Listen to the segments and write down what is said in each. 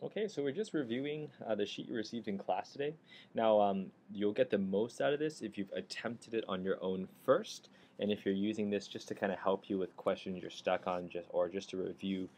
Okay, so we're just reviewing the sheet you received in class today. Now, you'll get the most out of this if you've attempted it on your own first, and if you're using this just to kind of help you with questions you're stuck on, just to review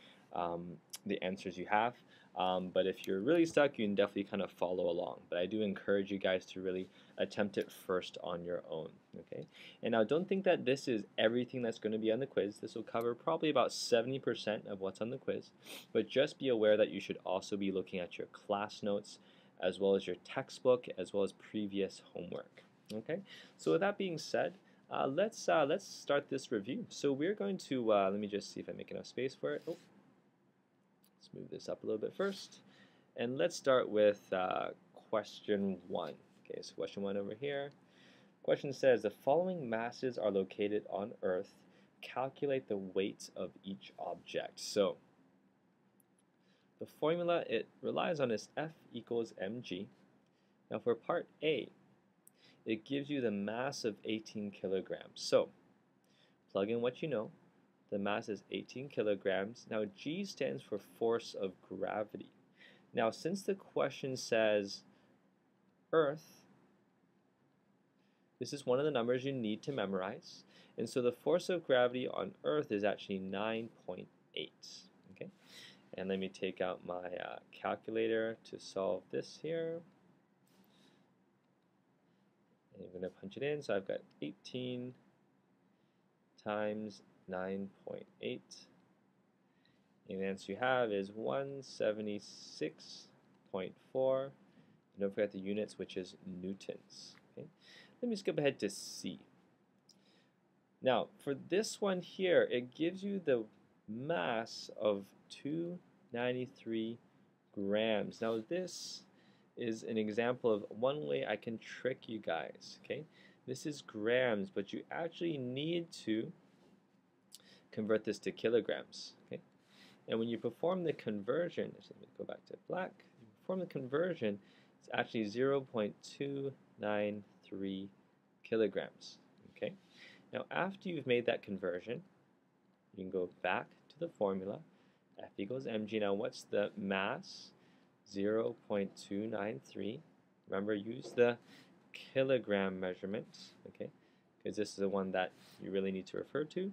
the answers you have. But if you're really stuck, you can definitely kind of follow along. But I do encourage you guys to really attempt it first on your own. Okay, and now don't think that this is everything that's going to be on the quiz. This will cover probably about 70% of what's on the quiz. But just be aware that you should also be looking at your class notes as well as your textbook as well as previous homework. Okay, so with that being said, let's start this review. So we're going to let me just see if I make enough space for it. Oh, let's move this up a little bit first, and let's start with question 1. Okay, so question 1 over here. Question says the following masses are located on Earth. Calculate the weight of each object. So the formula it relies on is F equals mg. Now for part A, it gives you the mass of 18 kilograms. So plug in what you know. The mass is 18 kilograms. Now G stands for force of gravity. Now since the question says Earth, this is one of the numbers you need to memorize. And so the force of gravity on Earth is actually 9.8. Okay? And let me take out my calculator to solve this here. And I'm going to punch it in. So I've got 18 times 9.8. And the answer you have is 176.4. And don't forget the units, which is newtons. Okay? Let me skip ahead to C. Now, for this one here, it gives you the mass of 293 grams. Now, this is an example of one way I can trick you guys, okay? This is grams, but you actually need to convert this to kilograms, okay? And when you perform the conversion, let me go back to black, you perform the conversion, it's actually 0.293 kilograms, okay? Now, after you've made that conversion, you can go back to the formula, F equals mg. Now, what's the mass? 0.293. Remember, use the kilogram measurement, okay? Because this is the one that you really need to refer to.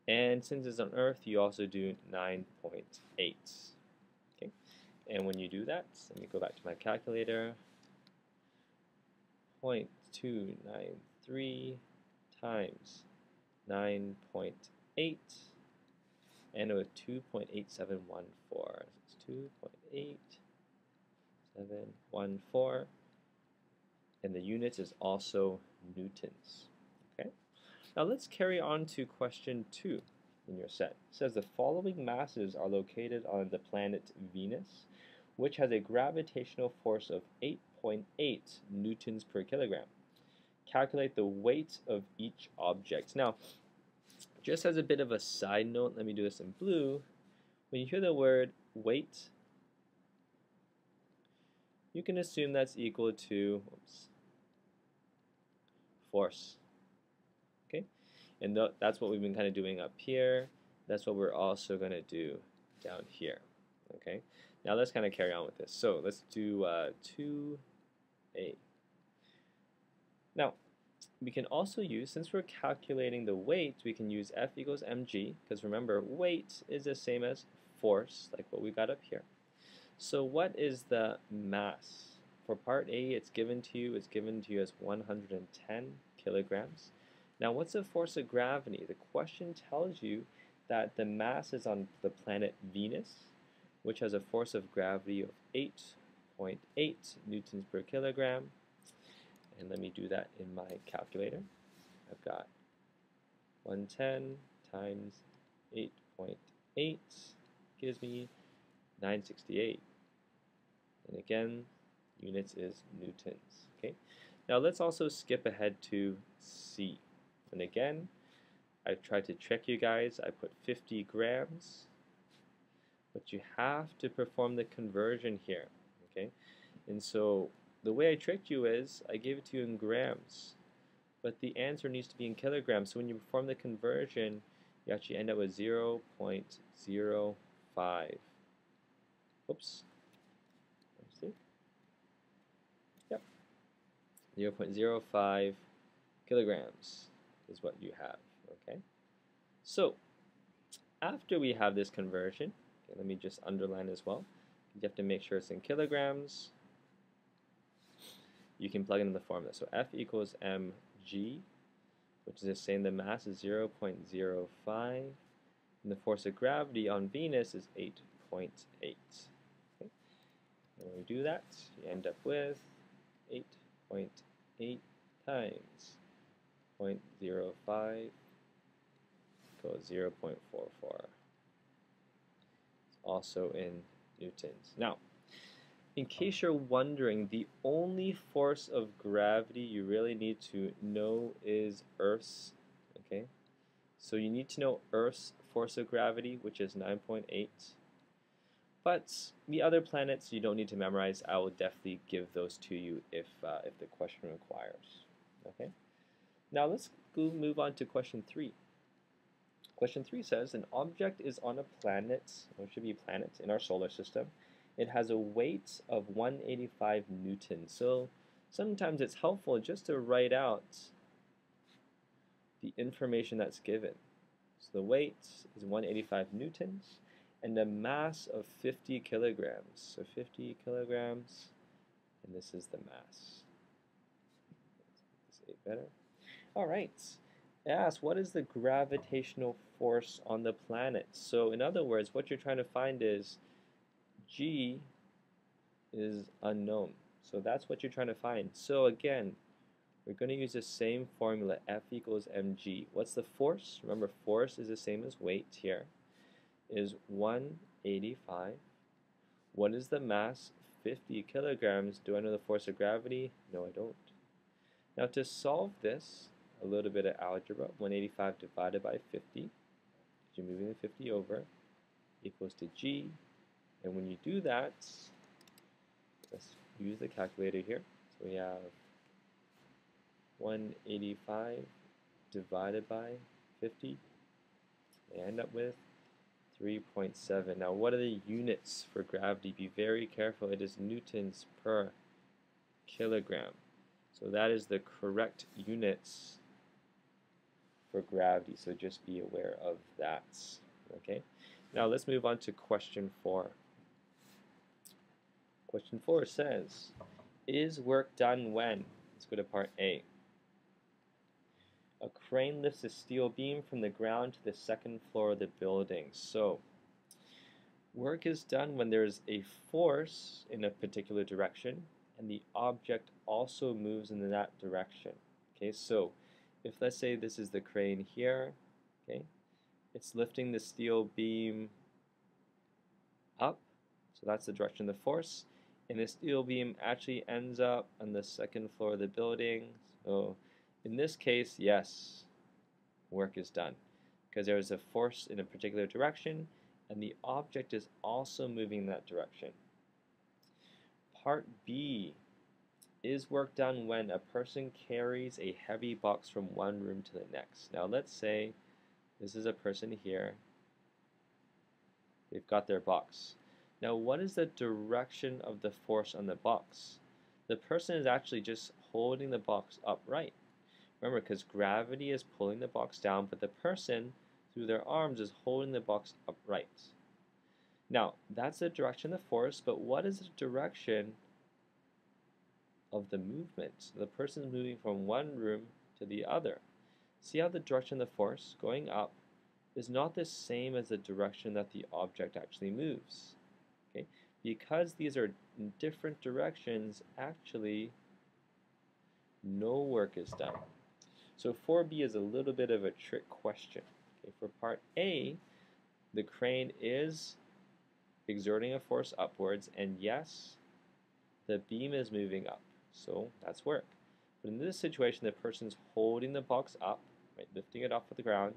And since it's on Earth, you also do 9.8. Okay? And when you do that, let me go back to my calculator. 0.293 times 9.8, and with 2.8714. It's 2.8714, and the units is also newtons. Okay. Now let's carry on to question 2 in your set. It says the following masses are located on the planet Venus, which has a gravitational force of 8.8 newtons per kilogram. Calculate the weight of each object. Now, just as a bit of a side note, let me do this in blue. When you hear the word weight, you can assume that's equal to force. Okay? And that's what we've been kind of doing up here. That's what we're also going to do down here. Okay? Now let's kind of carry on with this. So let's do 2a. Now, we can also use, since we're calculating the weight, we can use F equals mg, because remember, weight is the same as force, like what we got up here. So what is the mass? For part A, it's given to you as 110 kilograms. Now, what's the force of gravity? The question tells you that the mass is on the planet Venus, which has a force of gravity of 8.8 newtons per kilogram. And let me do that in my calculator. I've got 110 times 8.8 gives me 968. And again, units is newtons. Okay. Now let's also skip ahead to C. And again, I've tried to trick you guys. I put 50 grams, but you have to perform the conversion here. Okay. And so the way I tricked you is I gave it to you in grams, but the answer needs to be in kilograms. So when you perform the conversion, you actually end up with 0.05. Oops. Let's see. Yep. 0.05 kilograms is what you have. Okay. So after we have this conversion, okay, let me just underline as well. You have to make sure it's in kilograms. You can plug in the formula. So F equals mg, which is the same. The mass is 0.05, and the force of gravity on Venus is 8.8. Okay. And when we do that, you end up with 8.8 times 0.05 equals 0.44. It's also in newtons. Now, in case you're wondering, the only force of gravity you really need to know is Earth's, okay? So you need to know Earth's force of gravity, which is 9.8. But the other planets you don't need to memorize. I will definitely give those to you if the question requires, okay? Now let's move on to question 3. Question 3 says, an object is on a planet, or it should be a planet, in our solar system. It has a weight of 185 newtons. So sometimes it's helpful just to write out the information that's given. So the weight is 185 newtons and a mass of 50 kilograms. So 50 kilograms, and this is the mass. Let's make this 8 better. All right. It asks, what is the gravitational force on the planet? So in other words, what you're trying to find is G is unknown. So that's what you're trying to find. So again, we're going to use the same formula, F equals mg. What's the force? Remember, force is the same as weight here. Is 185. What is the mass? 50 kilograms. Do I know the force of gravity? No, I don't. Now to solve this, a little bit of algebra. 185 divided by 50. You're moving the 50 over. Equals to g. And when you do that, let's use the calculator here. So we have 185 divided by 50. We end up with 3.7. Now what are the units for gravity? Be very careful. It is newtons per kilogram. So that is the correct units for gravity. So just be aware of that. Okay. Now let's move on to question 4. Question 4 says, is work done when? Let's go to part A. A crane lifts a steel beam from the ground to the second floor of the building. So, work is done when there's a force in a particular direction and the object also moves in that direction. Okay, so if let's say this is the crane here, okay, it's lifting the steel beam up, so that's the direction of the force. And the steel beam actually ends up on the second floor of the building. So in this case, yes, work is done because there is a force in a particular direction and the object is also moving in that direction. Part B, is work done when a person carries a heavy box from one room to the next? Now let's say this is a person here. They've got their box. Now, what is the direction of the force on the box? The person is actually just holding the box upright. Remember, because gravity is pulling the box down, but the person, through their arms, is holding the box upright. Now, that's the direction of the force, but what is the direction of the movement? The person is moving from one room to the other. See how the direction of the force, going up, is not the same as the direction that the object actually moves. Okay? Because these are in different directions, actually no work is done. So 4B is a little bit of a trick question. Okay, for part A, the crane is exerting a force upwards, and yes, the beam is moving up. So that's work. But in this situation, the person's holding the box up, right, lifting it off of the ground,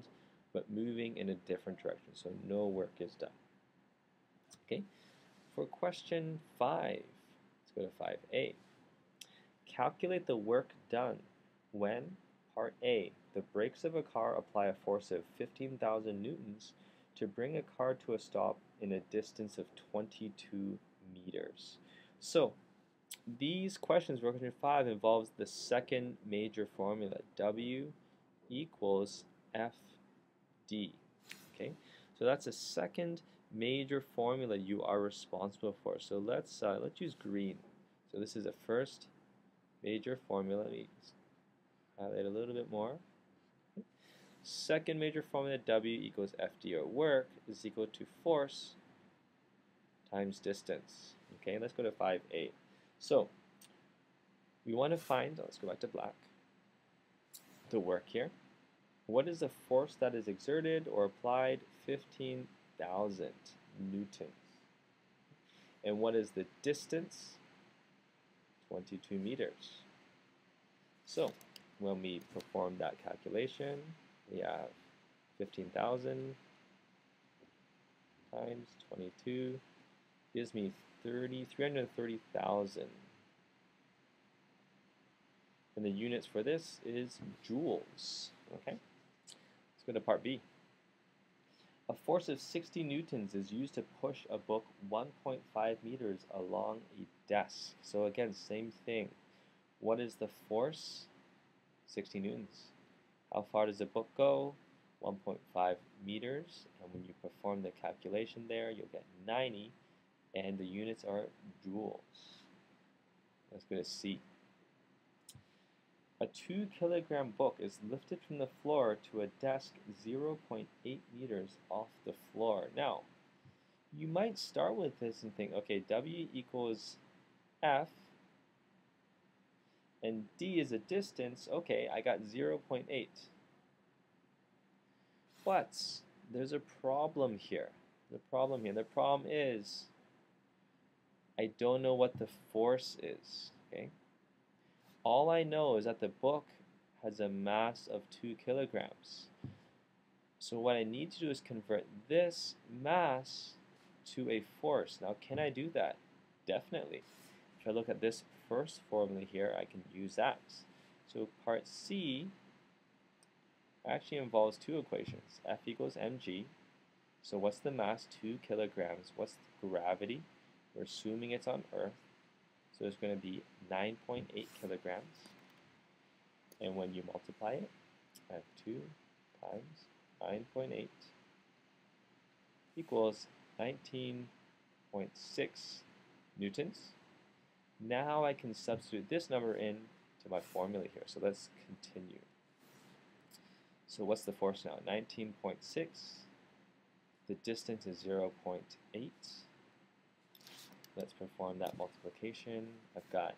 but moving in a different direction. So no work is done. Okay. For question 5, let's go to 5A. Calculate the work done when, part A, the brakes of a car apply a force of 15,000 newtons to bring a car to a stop in a distance of 22 meters. So these questions, for question 5, involves the second major formula, W equals FD. Okay, so that's a second major formula you are responsible for. So let's use green. So this is a first major formula. Let me highlight a little bit more. Second major formula, W equals FD, or work is equal to force times distance. Okay, let's go to 5A. So we want to find, let's go back to black, the work here. What is the force that is exerted or applied? 15,000 newtons. And what is the distance? 22 meters. So when we perform that calculation, we have 15,000 times 22 gives me 330,000. And the units for this is joules. Okay, let's go to part B. A force of 60 newtons is used to push a book 1.5 meters along a desk. So again, same thing. What is the force? 60 newtons. How far does the book go? 1.5 meters. And when you perform the calculation there, you'll get 90. And the units are joules. Let's go to C. A 2-kilogram book is lifted from the floor to a desk 0.8 meters off the floor. Now, you might start with this and think, okay, W equals F, and D is a distance. Okay, I got 0.8. But there's a problem here. The problem is I don't know what the force is. Okay. All I know is that the book has a mass of 2 kilograms. So what I need to do is convert this mass to a force. Now, can I do that? Definitely. If I look at this first formula here, I can use that. So part C actually involves two equations. F equals mg. So what's the mass? 2 kilograms. What's the gravity? We're assuming it's on Earth. So it's going to be 9.8 kilograms. And when you multiply it, I have 2 times 9.8 equals 19.6 newtons. Now I can substitute this number in to my formula here. So let's continue. So what's the force now? 19.6. The distance is 0.8. Let's perform that multiplication. I've got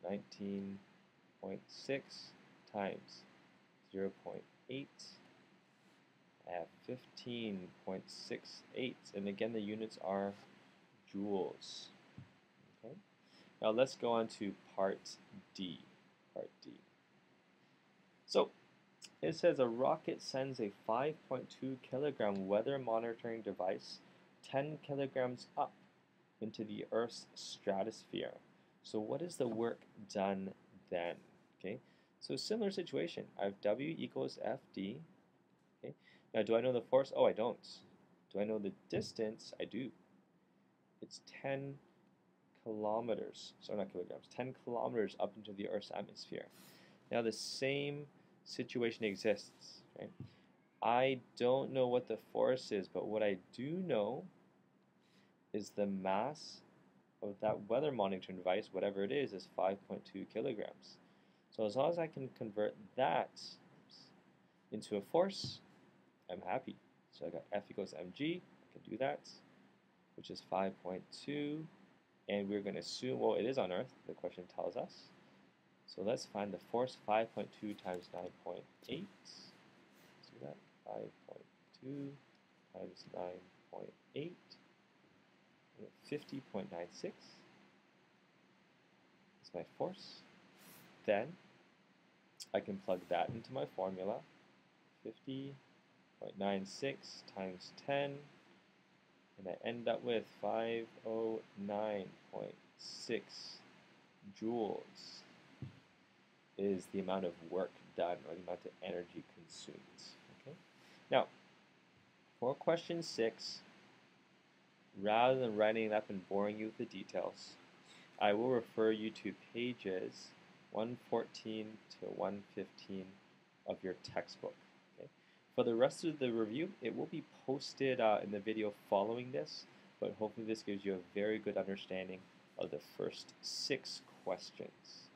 19.6 times 0.8. I have 15.68. And again, the units are joules. Okay. Now let's go on to part D. Part D. So it says a rocket sends a 5.2 kilogram weather monitoring device 10 kilograms up into the Earth's stratosphere. So what is the work done then? Okay, so similar situation. I have W equals FD. Okay, now do I know the force? Oh, I don't. Do I know the distance? I do. It's 10 kilometers. So not kilograms. 10 kilometers up into the Earth's atmosphere. Now the same situation exists. Okay? I don't know what the force is, but what I do know is the mass of that weather monitoring device, whatever it is 5.2 kilograms. So as long as I can convert that into a force, I'm happy. So I got F equals mg, I can do that, which is 5.2, and we're going to assume, well, it is on Earth, the question tells us. So let's find the force. 5.2 times 9.8. See that? 5.2 times 9.8. 50.96 is my force. Then I can plug that into my formula. 50.96 times 10, and I end up with 509.6 joules is the amount of work done, or the amount of energy consumed. Okay? Now, For question 6, rather than writing it up and boring you with the details, I will refer you to pages 114 to 115 of your textbook. Okay? For the rest of the review, it will be posted in the video following this, but hopefully this gives you a very good understanding of the first 6 questions.